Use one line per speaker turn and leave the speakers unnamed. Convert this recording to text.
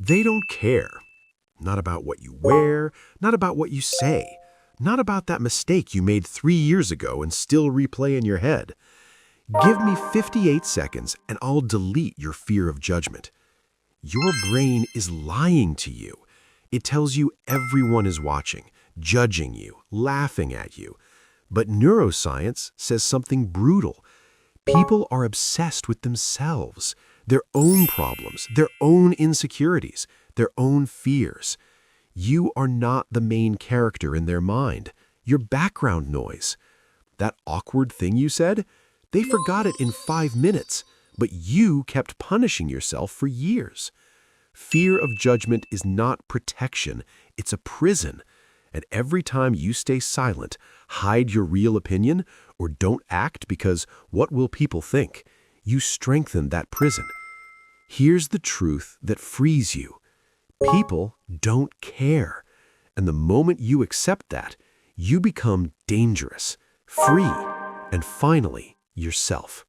They don't care. Not about what you wear, not about what you say, not about that mistake you made 3 years ago and still replay in your head. Give me 58 seconds and I'll delete your fear of judgment. Your brain is lying to you. It tells you everyone is watching, judging you, laughing at you. But neuroscience says something brutal. People are obsessed with themselves, their own problems, their own insecurities, their own fears. You are not the main character in their mind. You're background noise. That awkward thing you said? They forgot it in 5 minutes, but you kept punishing yourself for years. Fear of judgment is not protection, it's a prison. And every time you stay silent, hide your real opinion, or don't act because what will people think, you strengthen that prison. Here's the truth that frees you. People don't care. And the moment you accept that, you become dangerous, free, and finally yourself.